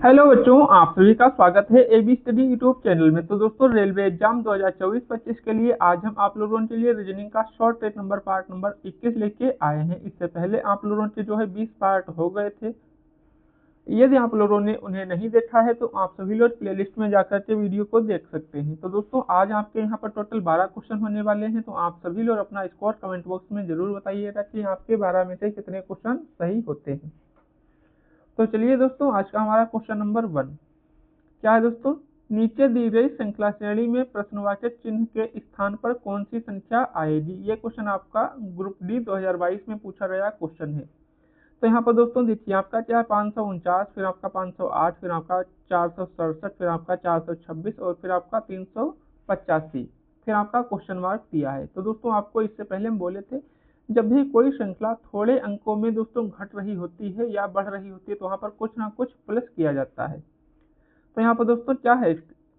Hello बच्चों, आप सभी का स्वागत है एबी स्टडी यूट्यूब चैनल में। तो दोस्तों, रेलवे एग्जाम 2024-25 के लिए आज हम आप लोगों के लिए रीजनिंग का short test number part number 21 लेके आए हैं। इससे पहले आप लोगों के जो है 20 पार्ट हो गए थे। यदि आप लोगों ने उन्हें नहीं देखा है तो आप सभी लोग प्लेलिस्ट में जाकर के वीडियो को देख सकते हैं। तो दोस्तों, आज आपके यहाँ पर टोटल 12 क्वेश्चन होने वाले हैं। तो आप सभी लोग अपना स्कोर कमेंट बॉक्स में जरूर बताइएगा कि आपके 12 में से कितने क्वेश्चन सही होते हैं। तो चलिए दोस्तों, आज का हमारा क्वेश्चन नंबर 1 क्या है दोस्तों। नीचे दी गई श्रृंखला श्रेणी में प्रश्नवाचक चिन्ह के स्थान पर कौन सी संख्या आएगी। ये क्वेश्चन आपका ग्रुप डी 2022 में पूछा गया क्वेश्चन है। तो यहाँ पर दोस्तों देखिए, आपका क्या है 549, फिर आपका 508, फिर आपका 467, फिर आपका 426 और फिर आपका 385, फिर आपका क्वेश्चन मार्क दिया है। तो दोस्तों, आपको इससे पहले हम बोले थे, जब भी कोई श्रृंखला थोड़े अंकों में दोस्तों घट रही होती है या बढ़ रही होती है तो वहां पर कुछ ना कुछ प्लस किया जाता है। तो यहाँ पर दोस्तों क्या है,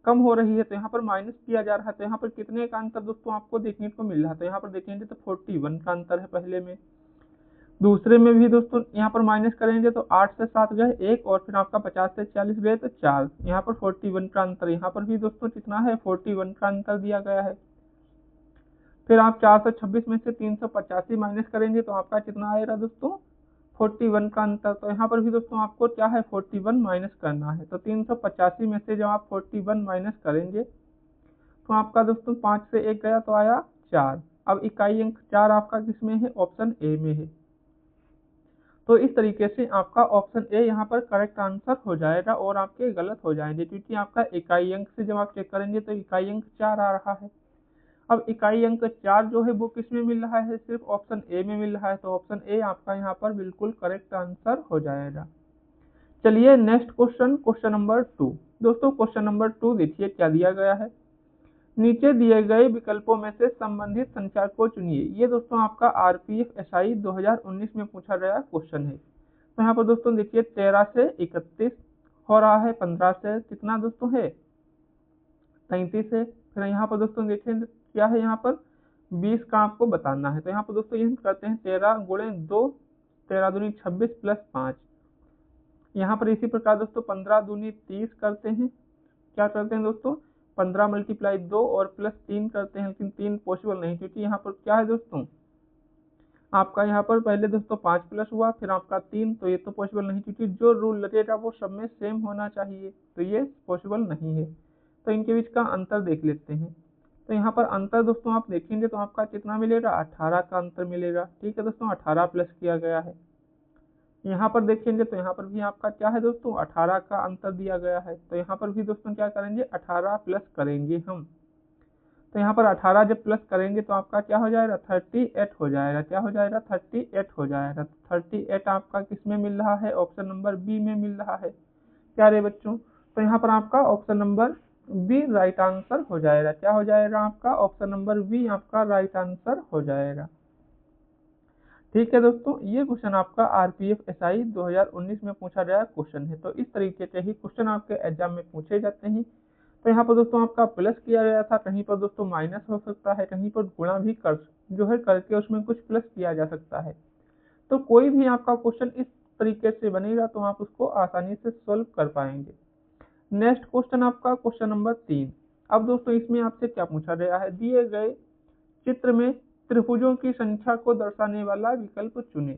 कम हो रही है तो यहाँ पर माइनस किया जा रहा है। तो यहाँ पर कितने का अंतर दोस्तों आपको देखने को मिल रहा है। तो यहाँ पर देखेंगे तो 41 का अंतर है पहले में। दूसरे में भी दोस्तों यहाँ पर माइनस करेंगे तो 8 से 7 गए 1, और फिर आपका 50 से 40 गए तो 4। यहाँ पर 41 का अंतर, यहाँ पर भी दोस्तों कितना है 41 का अंतर दिया गया है। फिर आप 426 में से 385 माइनस करेंगे तो आपका कितना आएगा दोस्तों 41 का अंतर। तो यहाँ पर भी दोस्तों आपको क्या है 41 माइनस करना है। तो 385 में से जब आप 41 माइनस करेंगे तो आपका दोस्तों 5 से 1 गया तो आया 4। अब इकाई अंक 4 आपका किस में है, ऑप्शन ए में है। तो इस तरीके से आपका ऑप्शन ए यहाँ पर करेक्ट आंसर हो जाएगा और आपके गलत हो जाएंगे, क्योंकि आपका इकाई अंक से जब आप चेक करेंगे तो इकाई अंक 4 आ रहा है। अब इकाई अंक 4 जो है वो किस में मिल रहा है, सिर्फ ऑप्शन ए में मिल रहा है। तो ऑप्शन ए आपका यहाँ पर बिल्कुल करेक्ट आंसर हो जाएगा। चलिए नेक्स्ट क्वेश्चन, क्वेश्चन नंबर 2। दोस्तों क्वेश्चन नंबर 2 देखिए क्या दिया गया है। नीचे दिए गए विकल्पों में से संबंधित संख्या को चुनिए। ये दोस्तों आपका आरपीएफ एसआई 2019 में पूछा गया क्वेश्चन है। तो यहाँ पर दोस्तों देखिए 13 से 31 हो रहा है, 15 से कितना दोस्तों है 33 है। फिर यहाँ पर दोस्तों देखें क्या है, यहाँ पर 20 का आपको बताना है। तो यहाँ पर दोस्तों ये हम करते हैं 13 गुणे 2, 13 दूनी 26 प्लस 5। यहाँ पर इसी प्रकार दोस्तों 15 दूनी 30 करते हैं। क्या करते हैं दोस्तों 15 मल्टीप्लाई 2 और प्लस 3 करते हैं, लेकिन 3 पॉसिबल नहीं, क्योंकि यहाँ पर क्या है दोस्तों आपका यहाँ पर पहले दोस्तों 5 प्लस हुआ फिर आपका 3, तो ये तो पॉसिबल नहीं, क्योंकि जो रूल लगेगा वो सब में सेम होना चाहिए। तो ये पॉसिबल नहीं है। तो इनके बीच का अंतर देख लेते हैं। तो यहाँ पर अंतर दोस्तों आप देखेंगे तो आपका कितना मिलेगा 18 का अंतर मिलेगा। ठीक है दोस्तों, 18 प्लस किया गया है। यहाँ पर देखेंगे तो यहाँ पर भी आपका क्या है दोस्तों 18 का अंतर दिया गया है। तो यहाँ पर भी दोस्तों क्या करेंगे 18 प्लस करेंगे हम। तो यहाँ पर 18 जब प्लस करेंगे तो आपका क्या हो जाएगा 38 हो जाएगा। क्या हो जाएगा 38 हो जाएगा। 38 आपका किस में मिल रहा है, ऑप्शन नंबर बी में मिल रहा है। क्या रे बच्चों, तो यहाँ पर आपका option number B right answer हो जाएगा। क्या हो जाएगा आपका ऑप्शन नंबर बी आपका राइट आंसर हो जाएगा। ठीक है दोस्तों, ये क्वेश्चन आपका आरपीएफ एसआई 2019 में पूछा गया क्वेश्चन है। तो इस तरीके के ही क्वेश्चन आपके एग्जाम में पूछे जाते हैं। तो यहाँ पर दोस्तों आपका प्लस किया गया था, कहीं पर दोस्तों माइनस हो सकता है, कहीं पर गुणा भी कर जो है करके उसमें कुछ प्लस किया जा सकता है। तो कोई भी आपका क्वेश्चन इस तरीके से बनेगा तो आप उसको आसानी से सोल्व कर पाएंगे। नेक्स्ट क्वेश्चन आपका क्वेश्चन नंबर 3। अब दोस्तों इसमें आपसे क्या पूछा गया है, दिए गए चित्र में त्रिभुजों की संख्या को दर्शाने वाला विकल्प चुने।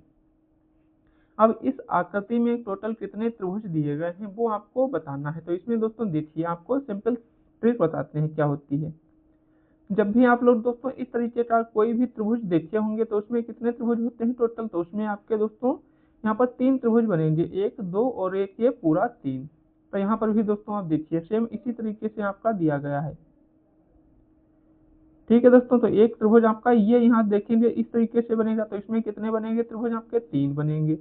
अब इस आकृति में टोटल कितने त्रिभुज दिए गए हैं वो आपको बताना है। तो इसमें दोस्तों देखिए आपको सिंपल ट्रिक बताते हैं क्या होती है। जब भी आप लोग दोस्तों इस तरीके का कोई भी त्रिभुज देखे होंगे तो उसमें कितने त्रिभुज होते हैं टोटल, तो उसमें आपके दोस्तों यहाँ पर 3 त्रिभुज बनेंगे, 1 2 और एक ये पूरा 3। तो यहाँ पर भी दोस्तों आप देखिए सेम इसी तरीके से आपका दिया गया है। ठीक है दोस्तों, तो एक त्रिभुज आपका ये यहाँ देखेंगे इस तरीके से बनेगा। तो इसमें कितने बनेंगे त्रिभुज आपके 3 बनेंगे।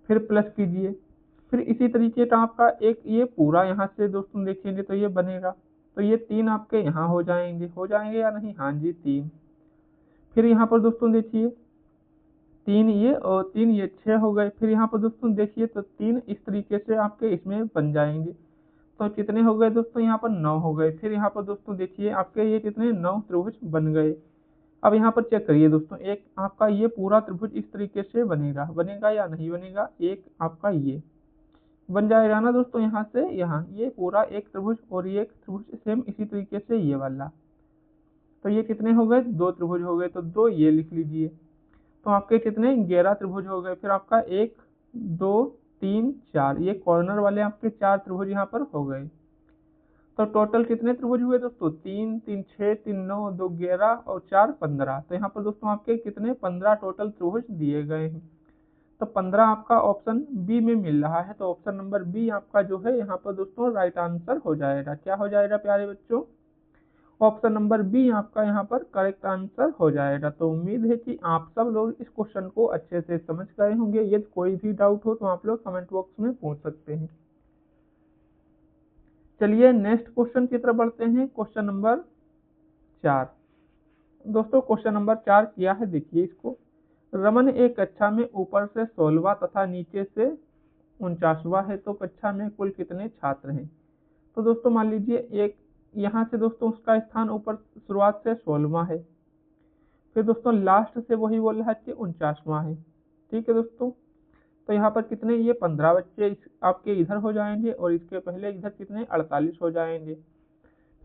फिर प्लस कीजिए, फिर इसी तरीके का आपका एक ये पूरा यहाँ से दोस्तों देखेंगे तो ये बनेगा। तो ये 3 आपके यहाँ हो जाएंगे या नहीं, हाँ जी 3। फिर यहाँ पर दोस्तों देखिए 3 ये और 3 ये 6 हो गए। फिर यहाँ पर दोस्तों देखिए तो 3 इस तरीके से आपके इसमें बन जाएंगे। तो कितने हो गए दोस्तों यहाँ पर 9 हो गए। फिर यहाँ पर दोस्तों देखिए आपके ये कितने 9 त्रिभुज बन गए। अब यहाँ पर चेक करिए दोस्तों, एक आपका ये पूरा त्रिभुज इस तरीके से बनेगा या नहीं बनेगा, एक आपका ये बन जाएगा ना दोस्तों। यहाँ से यहाँ ये पूरा एक त्रिभुज और ये एक त्रिभुज सेम इसी तरीके से ये वाला, तो ये कितने हो गए, 2 त्रिभुज हो गए, तो 2 ये लिख लीजिए। तो आपके कितने 11 त्रिभुज हो गए। फिर आपका 1 2 3 4 ये कॉर्नर वाले आपके 4 त्रिभुज यहाँ पर हो गए। तो टोटल कितने त्रिभुज हुए दोस्तों, 3 3 6 3 9 2 11 और 4 15। तो यहाँ पर दोस्तों आपके कितने 15 टोटल त्रिभुज दिए गए हैं। तो 15 आपका ऑप्शन बी में मिल रहा है। तो ऑप्शन नंबर बी आपका जो है यहाँ पर दोस्तों राइट आंसर हो जाएगा। क्या हो जाएगा प्यारे बच्चों, ऑप्शन नंबर बी आपका यहाँ पर करेक्ट आंसर हो जाएगा। तो उम्मीद है कि आप सब लोग इस क्वेश्चन को अच्छे से समझ गए होंगे। यदि कोई भी डाउट हो तो आप लोग कमेंट बॉक्स में पूछ सकते हैं। चलिए नेक्स्ट क्वेश्चन की तरफ बढ़ते हैं। क्वेश्चन नंबर 4 दोस्तों, क्वेश्चन नंबर 4 किया है, देखिए इसको। रमन एक कक्षा में ऊपर से 16वां तथा नीचे से 49वां है, तो कक्षा में कुल कितने छात्र हैं। तो दोस्तों मान लीजिए एक यहाँ से दोस्तों उसका स्थान ऊपर शुरुआत से 16वां है, फिर दोस्तों लास्ट से वही बोल रहा है कि 49वां है। ठीक है दोस्तों, तो यहाँ पर कितने ये 15 बच्चे आपके इधर हो जाएंगे और इसके पहले इधर कितने 48 हो जाएंगे।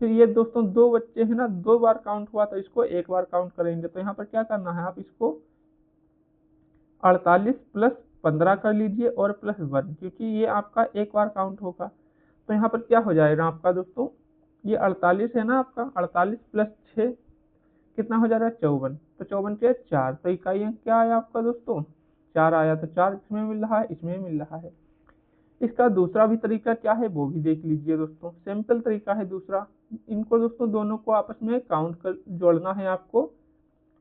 फिर ये दोस्तों 2 बच्चे हैं ना, 2 बार काउंट हुआ तो इसको 1 बार काउंट करेंगे। तो यहाँ पर क्या करना है, आप इसको 48 प्लस 15 कर लीजिए और प्लस 1, क्योंकि ये आपका 1 बार काउंट होगा। तो यहाँ पर क्या हो जाएगा आपका दोस्तों, ये 48 है ना आपका, 48 प्लस 6 कितना हो जा रहा है 54। तो 54 के 4, तो इकाई अंक क्या आया आपका दोस्तों 4 आया। तो 4 इसमें मिल रहा है, इसमें मिल रहा है। इसका दूसरा भी तरीका क्या है वो भी देख लीजिए दोस्तों। सिंपल तरीका है दूसरा, इनको दोस्तों दोनों को आपस में काउंट कर जोड़ना है आपको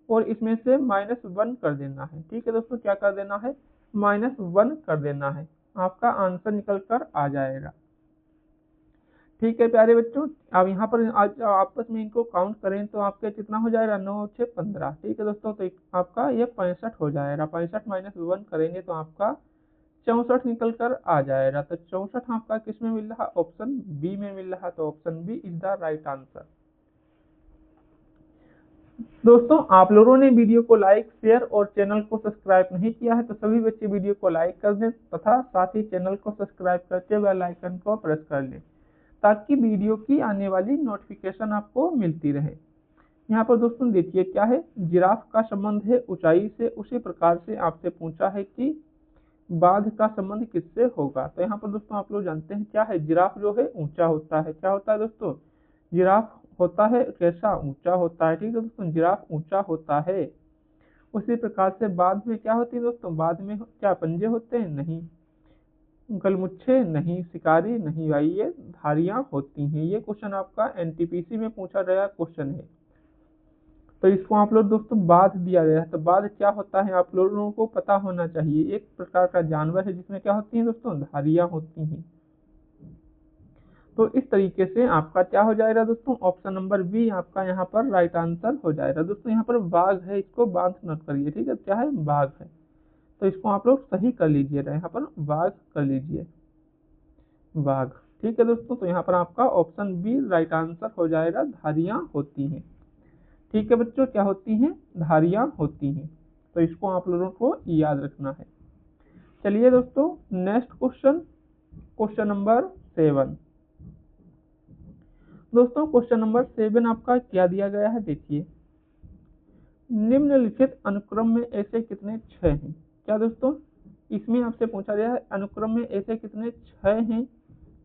और इसमें से -1 कर देना है। ठीक है दोस्तों, क्या कर देना है, -1 कर देना है, आपका आंसर निकल कर आ जाएगा। ठीक है प्यारे बच्चों, अब यहाँ पर आज आपस में इनको काउंट करें तो आपके कितना हो जाएगा, 9 6 15। ठीक है दोस्तों, तो आपका ये 65 हो जाएगा। 65 - 1 करेंगे तो आपका 64 निकल कर आ जाएगा। तो 64 आपका किस में मिल रहा, ऑप्शन बी में मिल रहा। तो option B is the right answer. दोस्तों आप लोगों ने वीडियो को लाइक शेयर और चैनल को सब्सक्राइब नहीं किया है तो सभी बच्चे वीडियो को लाइक कर दें तथा साथ ही चैनल को सब्सक्राइब करके बेल आइकन को प्रेस कर लें, ताकि वीडियो की आने वाली नोटिफिकेशन आपको मिलती रहे। यहाँ पर दोस्तों देखिए क्या है, जिराफ का संबंध है ऊंचाई से, उसी प्रकार से आपसे पूछा है कि बाघ का संबंध किससे होगा। तो यहाँ पर दोस्तों आप लोग जानते हैं क्या है, जिराफ जो है ऊंचा होता है। क्या होता है दोस्तों, जिराफ होता है कैसा, ऊंचा होता है। ठीक है दोस्तों, जिराफ ऊंचा होता है। उसी प्रकार से बाघ में क्या होती है दोस्तों, बाघ में क्या पंजे होते हैं, नहीं। गलमुच्छे नहीं, शिकारी नहीं भाई, ये धारियां होती हैं। ये क्वेश्चन आपका एनटीपीसी में पूछा गया क्वेश्चन है। तो इसको आप लोग दोस्तों बाघ दिया गया है। तो बाघ क्या होता है आप लोगों को पता होना चाहिए, एक प्रकार का जानवर है जिसमें क्या होती है दोस्तों, धारियां होती हैं। तो इस तरीके से आपका क्या हो जाएगा दोस्तों, ऑप्शन नंबर बी आपका यहाँ पर राइट आंसर हो जाएगा। दोस्तों यहाँ पर बाघ है, इसको बाघ नोट करिए। ठीक है, क्या है, बाघ है, तो इसको आप लोग सही कर लीजिएगा, यहाँ पर बाघ कर लीजिए, बाघ। ठीक है दोस्तों, तो यहाँ पर आपका ऑप्शन बी राइट आंसर हो जाएगा, धारियां होती हैं। ठीक है बच्चों, क्या होती हैं, धारियां होती हैं। तो इसको आप लोगों को याद रखना है। चलिए दोस्तों नेक्स्ट क्वेश्चन, क्वेश्चन नंबर 7। दोस्तों क्वेश्चन नंबर 7 आपका क्या दिया गया है, देखिए। निम्नलिखित अनुक्रम में ऐसे कितने 6 हैं। क्या दोस्तों, इसमें आपसे पूछा गया है अनुक्रम में ऐसे कितने 6 हैं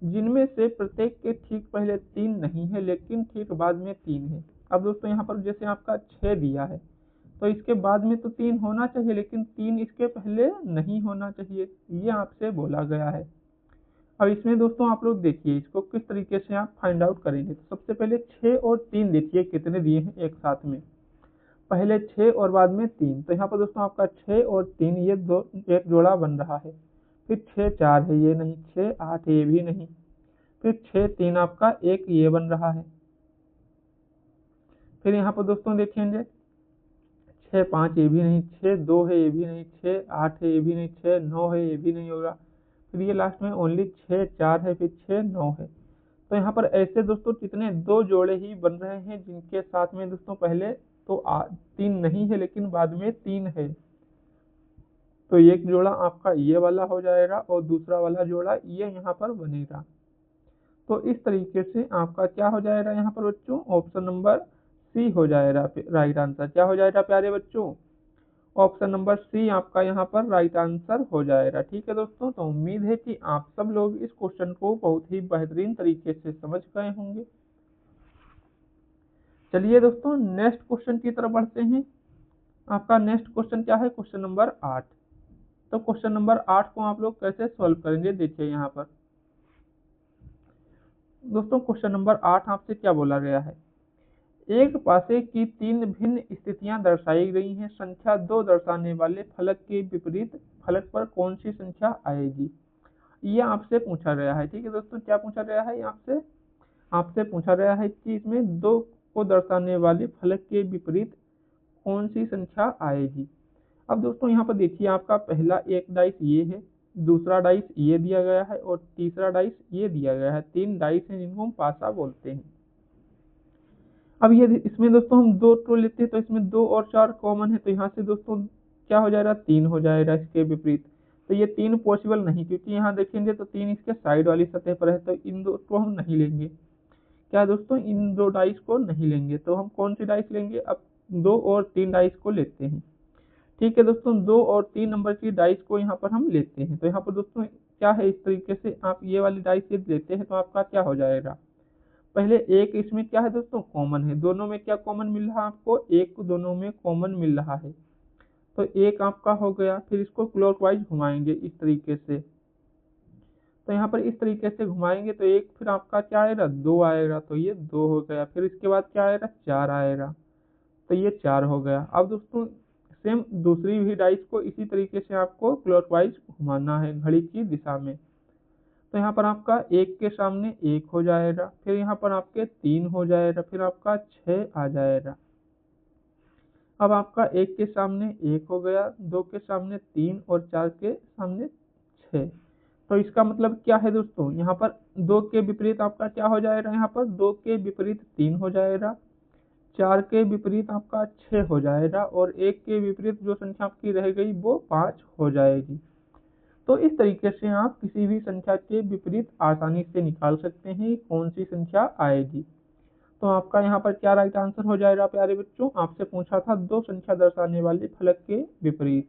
जिनमें से प्रत्येक के ठीक पहले 3 नहीं है लेकिन ठीक बाद में 3 है। अब दोस्तों यहाँ पर जैसे आपका 6 दिया है तो इसके बाद में तो 3 होना चाहिए, लेकिन 3 इसके पहले नहीं होना चाहिए, ये आपसे बोला गया है। अब इसमें दोस्तों आप लोग देखिए इसको किस तरीके से आप फाइंड आउट करेंगे। तो सबसे पहले 6 और 3 देखिए कितने दिए हैं एक साथ में, पहले 6 और बाद में 3। तो यहाँ पर दोस्तों आपका 6 और 3 ये दो एक जोड़ा बन रहा है। फिर 6 4 है, ये नहीं, 6 8 ये भी नहीं, फिर 6 3 आपका एक ये बन रहा है। फिर यहाँ पर दोस्तों देखेंगे 6 5 ये भी नहीं, 6 2 है ये भी नहीं, 6 8 है ये भी नहीं, 6 9 है ये भी नहीं होगा। फिर ये लास्ट में ओनली 6 4 है, फिर 6 9 है। तो यहाँ पर ऐसे दोस्तों कितने 2 जोड़े ही बन रहे हैं जिनके साथ में दोस्तों पहले तो 3 नहीं है लेकिन बाद में 3 है। तो एक जोड़ा आपका ये वाला हो जाएगा और दूसरा वाला जोड़ा ये यहाँ पर बनेगा। तो इस तरीके से आपका क्या हो जाएगा यहाँ पर बच्चों, ऑप्शन नंबर सी हो जाएगा राइट आंसर। क्या हो जाएगा प्यारे बच्चों, ऑप्शन नंबर सी आपका यहाँ पर राइट आंसर हो जाएगा। ठीक है दोस्तों, तो उम्मीद है कि आप सब लोग इस क्वेश्चन को बहुत ही बेहतरीन तरीके से समझ गए होंगे। चलिए दोस्तों नेक्स्ट क्वेश्चन की तरफ बढ़ते हैं। आपका नेक्स्ट क्वेश्चन क्या है, क्वेश्चन नंबर 8। तो क्वेश्चन नंबर 8 को आप लोग कैसे सॉल्व करेंगे, देखिए यहाँ पर दोस्तों क्वेश्चन नंबर 8 आपसे क्या बोला गया है। एक पासे की तीन भिन्न स्थितियां दर्शाई गई हैं, संख्या 2 दर्शाने वाले फलक के विपरीत फलक पर कौन सी संख्या आएगी, ये आपसे पूछा गया है। ठीक है दोस्तों, क्या पूछा गया है आपसे, आपसे पूछा गया है कि इसमें 2 को दर्शाने वाले फलक के विपरीत कौन सी संख्या आएगी। अब दोस्तों यहाँ पर देखिए, आपका पहला एक डाइस ये है, दूसरा डाइस ये दिया गया है और तीसरा डाइस ये दिया गया है। 3 डाइस हैं जिनको हम पासा बोलते हैं। अब ये इसमें दोस्तों हम 2 तो लेते हैं, तो इसमें 2 और 4 कॉमन है, तो यहाँ से दोस्तों क्या हो जाएगा, 3 हो जाएगा इसके विपरीत। तो ये 3 पॉसिबल नहीं, क्योंकि यहाँ देखेंगे तो 3 इसके साइड वाली सतह पर है, तो इन 2 को हम नहीं लेंगे। क्या दोस्तों, इन 2 डाइस को नहीं लेंगे, तो हम कौन सी डाइस लेंगे, अब 2 और 3 डाइस को लेते हैं। ठीक है दोस्तों, 2 और 3 नंबर की डाइस को यहाँ पर हम लेते हैं। तो यहाँ पर दोस्तों क्या है, इस तरीके से आप ये वाली डाइस यदि लेते हैं तो आपका क्या हो जाएगा, पहले एक इसमें क्या है दोस्तों, कॉमन है। दोनों में क्या कॉमन मिल रहा है आपको, एक दोनों में कॉमन मिल रहा है, तो एक आपका हो गया। फिर इसको क्लॉकवाइज घुमाएंगे इस तरीके से, तो यहाँ पर इस तरीके से घुमाएंगे तो एक फिर आपका क्या आएगा, 2 आएगा, तो ये 2 हो गया। फिर इसके बाद क्या आएगा, 4 आएगा, तो ये 4 हो गया। अब दोस्तों सेम दूसरी भी डाइस को इसी तरीके से आपको क्लॉकवाइज घुमाना है घड़ी की दिशा में। तो यहाँ पर आपका एक के सामने 1 हो जाएगा, फिर यहाँ पर आपके 3 हो जाएगा, फिर आपका 6 आ जाएगा। अब आपका 1 के सामने 1 हो गया, 2 के सामने 3 और 4 के सामने 6। तो इसका मतलब क्या है दोस्तों, यहाँ पर 2 के विपरीत आपका क्या हो जाएगा, यहाँ पर 2 के विपरीत 3 हो जाएगा, 4 के विपरीत आपका 6 हो जाएगा और 1 के विपरीत जो संख्या आपकी रह गई वो 5 हो जाएगी। तो इस तरीके से आप किसी भी संख्या के विपरीत आसानी से निकाल सकते हैं कौन सी संख्या आएगी। तो आपका यहाँ पर क्या राइट आंसर हो जाएगा प्यारे बच्चों, आपसे पूछा था 2 संख्या दर्शाने वाले फलक के विपरीत।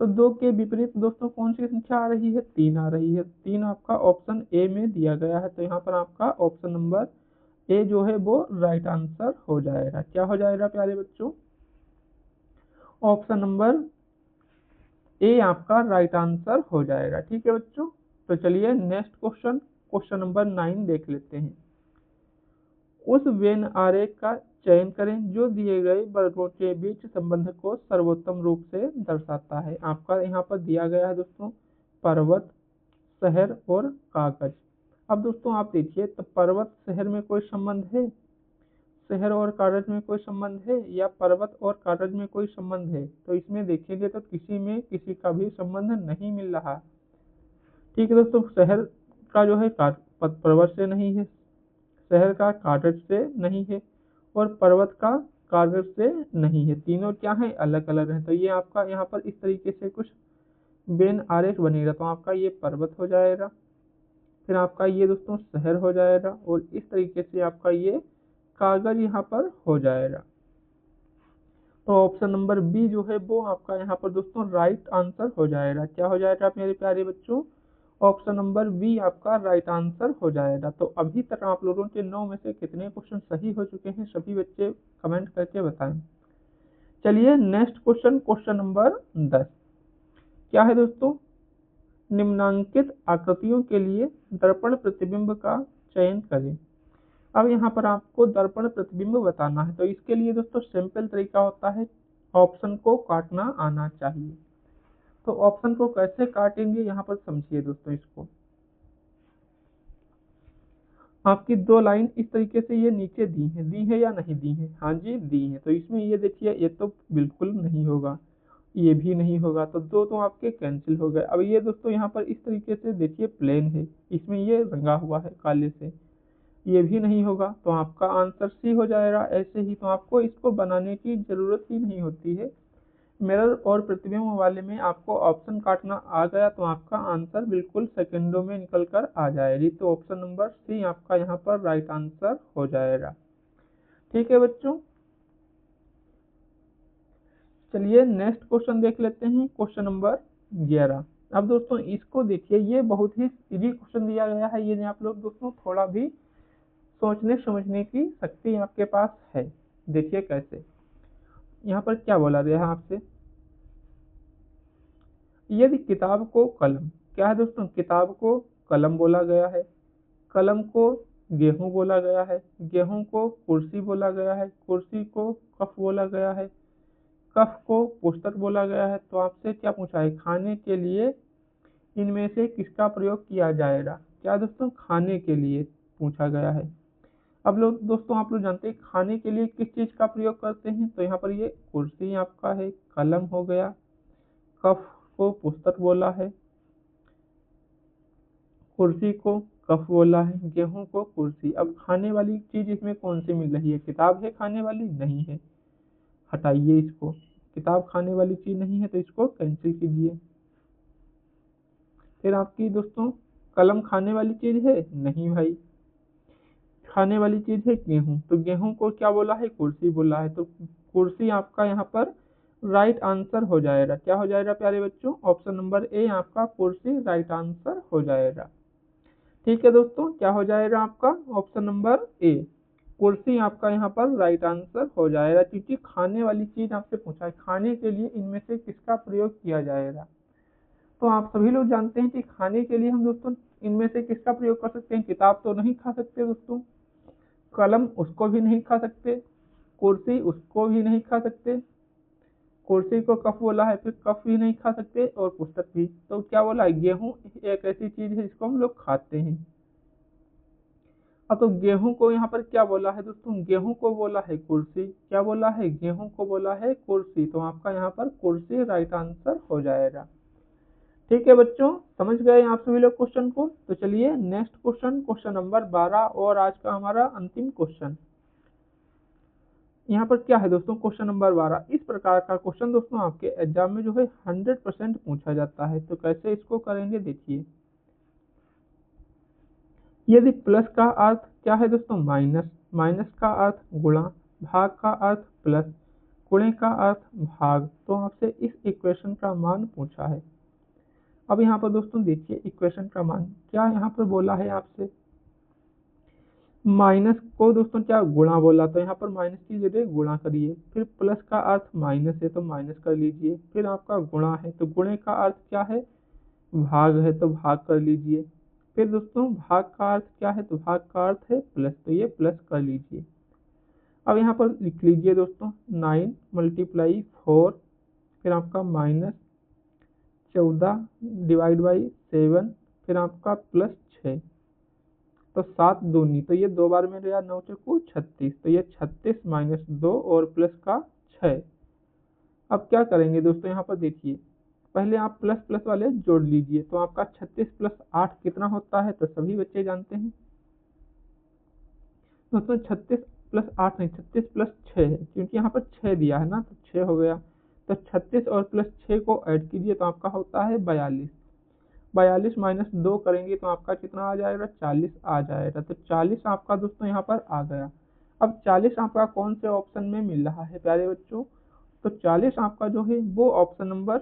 तो 2 के विपरीत दोस्तों कौन सी संख्या आ रही है, 3 आ रही है। 3 आपका ऑप्शन ए में दिया गया है, तो यहाँ पर आपका ऑप्शन नंबर ए जो है वो राइट आंसर हो जाएगा। क्या हो जाएगा प्यारे बच्चों, ऑप्शन नंबर ए आपका राइट आंसर हो जाएगा। ठीक है बच्चों, तो चलिए नेक्स्ट क्वेश्चन, क्वेश्चन नंबर 9 देख लेते हैं। उस वेन आरेख का चयन करें जो दिए गए वर्गों के बीच संबंध को सर्वोत्तम रूप से दर्शाता है। आपका यहाँ पर दिया गया है दोस्तों पर्वत, शहर और कागज। अब दोस्तों आप देखिए, तो पर्वत शहर में कोई संबंध है, शहर और कागज में कोई संबंध है, या पर्वत और कागज में कोई संबंध है, तो इसमें देखेंगे तो किसी में किसी का भी संबंध नहीं मिल रहा। ठीक है दोस्तों, शहर का जो है पर्वत से नहीं है, शहर का कागज से नहीं है और पर्वत का कागज से नहीं है, तीनों क्या है, अलग अलग है। तो ये आपका यहाँ पर इस तरीके से कुछ बेन आरेख बनेगा, तो आपका ये पर्वत हो जाएगा, फिर आपका ये दोस्तों शहर हो जाएगा और इस तरीके से आपका ये कागज यहाँ पर हो जाएगा। तो ऑप्शन नंबर बी जो है वो आपका यहाँ पर दोस्तों राइट आंसर हो जाएगा। क्या हो जाएगा मेरे प्यारे बच्चों, ऑप्शन नंबर बी आपका राइट आंसर हो जाएगा। तो अभी तक आप लोगों के 9 में से कितने क्वेश्चन सही हो चुके हैं, सभी बच्चे कमेंट करके बताएं। चलिए नेक्स्ट क्वेश्चन, क्वेश्चन नंबर 10 क्या है दोस्तों, निम्नांकित आकृतियों के लिए दर्पण प्रतिबिंब का चयन करें। अब यहाँ पर आपको दर्पण प्रतिबिंब बताना है, तो इसके लिए दोस्तों सिंपल तरीका होता है, ऑप्शन को काटना आना चाहिए। तो ऑप्शन को कैसे काटेंगे यहाँ पर समझिए दोस्तों, इसको आपकी 2 लाइन इस तरीके से ये नीचे दी है या नहीं दी है, हाँ जी दी है। तो इसमें ये देखिए, ये तो बिल्कुल नहीं होगा, ये भी नहीं होगा, तो 2 तो आपके कैंसिल हो गए। अब ये दोस्तों यहाँ पर इस तरीके से देखिए प्लेन है, इसमें ये रंगा हुआ है काले से, ये भी नहीं होगा, तो आपका आंसर सी हो जाएगा। ऐसे ही तो आपको इसको बनाने की जरूरत ही नहीं होती है, मिरर और प्रतिबिंब वाले में आपको ऑप्शन काटना आ गया तो आपका आंसर बिल्कुल सेकंडों में निकल कर आ जाएगी। तो ऑप्शन नंबर सी आपका यहाँ पर राइट आंसर हो जाएगा। ठीक है बच्चों, चलिए नेक्स्ट क्वेश्चन देख लेते हैं, क्वेश्चन नंबर 11। अब दोस्तों इसको देखिए, ये बहुत ही इजी क्वेश्चन दिया गया है, ये आप लोग दोस्तों थोड़ा भी सोचने समझने की शक्ति आपके पास है। देखिए कैसे, यहाँ पर क्या बोला गया है आपसे, यदि किताब को कलम, क्या है दोस्तों, किताब को कलम बोला गया है, कलम को गेहूं बोला गया है, गेहूं को कुर्सी बोला गया है, कुर्सी को कफ बोला गया है, कफ को पुस्तक बोला गया है, तो आपसे क्या पूछा है, खाने के लिए इनमें से किसका प्रयोग किया जाएगा। क्या दोस्तों, खाने के लिए पूछा गया है। अब लोग दोस्तों आप लोग जानते हैं खाने के लिए किस चीज का प्रयोग करते हैं, तो यहाँ पर ये कुर्सी आपका है, कलम हो गया, कफ को पुस्तक बोला है, कुर्सी को कफ बोला है, गेहूं को कुर्सी। अब खाने वाली चीज इसमें कौन सी मिल रही है, किताब है खाने वाली, नहीं है, हटाइए इसको, किताब खाने वाली चीज नहीं है तो इसको कैंसिल कीजिए। फिर आपकी दोस्तों कलम खाने वाली चीज है, नहीं भाई, खाने वाली चीज है गेहूं, तो गेहूं को क्या बोला है, कुर्सी बोला है, तो कुर्सी आपका यहाँ पर राइट आंसर हो जाएगा। क्या हो जाएगा प्यारे बच्चों, ऑप्शन नंबर ए आपका कुर्सी राइट आंसर हो जाएगा। ठीक है दोस्तों, क्या हो जाएगा आपका ऑप्शन नंबर ए, कुर्सी आपका यहाँ पर राइट आंसर हो जाएगा, क्योंकि खाने वाली चीज आपसे पूछा है, खाने के लिए इनमें से किसका प्रयोग किया जाएगा। तो आप सभी लोग जानते हैं कि खाने के लिए हम दोस्तों इनमें से किसका प्रयोग कर सकते हैं, किताब तो नहीं खा सकते दोस्तों, कलम उसको भी नहीं खा सकते, कुर्सी उसको भी नहीं खा सकते, कुर्सी को कफ बोला है फिर कफ भी नहीं खा सकते, और पुस्तक भी। तो क्या बोला है, गेहूं एक ऐसी चीज है जिसको हम लोग खाते हैं। अब तो गेहूं को यहाँ पर क्या बोला है दोस्तों, गेहूं को बोला है कुर्सी, क्या बोला है, गेहूं को बोला है कुर्सी, तो आपका यहाँ पर कुर्सी राइट आंसर हो जाएगा। ठीक है बच्चों, समझ गए आप सभी लोग क्वेश्चन को। तो चलिए नेक्स्ट क्वेश्चन, क्वेश्चन नंबर 12 और आज का हमारा अंतिम क्वेश्चन। यहाँ पर क्या है दोस्तों, क्वेश्चन नंबर 12, इस प्रकार का क्वेश्चन दोस्तों आपके एग्जाम में जो है 100% पूछा जाता है। तो कैसे इसको करेंगे देखिए, यदि प्लस का अर्थ क्या है दोस्तों, माइनस, माइनस का अर्थ गुणा, भाग का अर्थ प्लस, गुणे का अर्थ भाग, तो आपसे इस इक्वेशन का मान पूछा है। अब यहाँ पर दोस्तों देखिए इक्वेशन का मान क्या यहाँ पर बोला है आपसे, माइनस को दोस्तों क्या गुणा बोला, तो यहाँ पर माइनस की जगह गुणा करिए, फिर प्लस का अर्थ माइनस है तो माइनस कर लीजिए, फिर आपका गुणा है तो गुणे का अर्थ क्या है, भाग है तो भाग कर लीजिए, फिर दोस्तों भाग का अर्थ क्या है, तो भाग का अर्थ है प्लस, तो ये प्लस कर लीजिए। अब यहाँ पर लिख लीजिए दोस्तों 9 × 4, फिर आपका -14 ÷ 7, फिर आपका +6, तो 7 दूनी, तो ये 2 बार में गया, 9 चौको 36, तो ये 36 - 2 और प्लस का 6। अब क्या करेंगे दोस्तों, यहाँ पर देखिए पहले आप प्लस प्लस वाले जोड़ लीजिए, तो आपका 36 + 8 कितना होता है, तो सभी बच्चे जानते हैं दोस्तों, 36 + 8 नहीं, 36 + 6 है, क्योंकि यहाँ पर 6 दिया है ना, तो 6 हो गया। तो 36 और +6 को ऐड कीजिए तो आपका होता है 42, 42 - 2 करेंगे तो आपका कितना आ जाएगा, 40 आ जाएगा। तो 40 आपका दोस्तों यहाँ पर आ गया। अब 40 आपका कौन से ऑप्शन में मिल रहा है प्यारे बच्चों, तो 40 आपका जो है वो ऑप्शन नंबर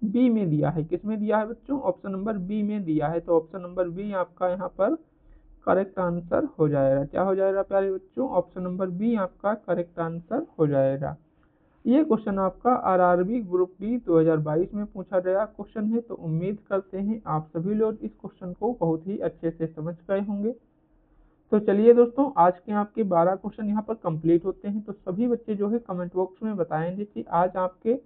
बी में दिया है। किस में दिया है बच्चों, ऑप्शन नंबर बी में दिया है। तो ऑप्शन नंबर बी आपका यहाँ पर करेक्ट आंसर हो जाएगा। क्या हो जाएगा प्यारे बच्चों, ऑप्शन नंबर बी आपका करेक्ट आंसर हो जाएगा। ये क्वेश्चन आपका आरआरबी ग्रुप डी 2022 में पूछा गया क्वेश्चन है। तो उम्मीद करते हैं आप सभी लोग इस क्वेश्चन को बहुत ही अच्छे से समझ गए होंगे। तो चलिए दोस्तों, आज के आपके 12 क्वेश्चन यहाँ पर कंप्लीट होते हैं। तो सभी बच्चे जो है कमेंट बॉक्स में बताएंगे कि आज आपके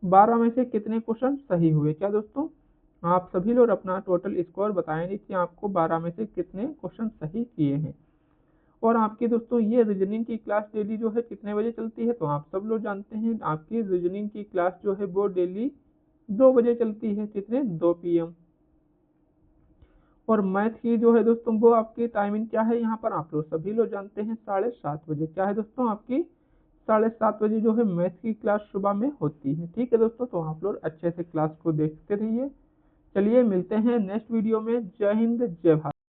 12 में से कितने क्वेश्चन सही हुए। क्या दोस्तों, आप सभी लोग अपना टोटल स्कोर बताएंगे कि आपको 12 में से कितने क्वेश्चन सही किए हैं। और आपकी दोस्तों ये रीजनिंग की क्लास डेली जो है कितने बजे चलती है, तो आप सब लोग जानते हैं आपकी रीजनिंग की क्लास जो है वो डेली 2 बजे चलती है, कितने, 2 PM। और मैथ की जो है दोस्तों वो आपकी टाइमिंग क्या है, यहाँ पर आप लोग सभी लोग जानते हैं 7:30 बजे। क्या है दोस्तों आपकी 7:30 बजे जो है मैथ्स की क्लास सुबह में होती है। ठीक है दोस्तों, तो आप लोग अच्छे से क्लास को देखते रहिए। चलिए मिलते हैं नेक्स्ट वीडियो में। जय हिंद, जय भारत।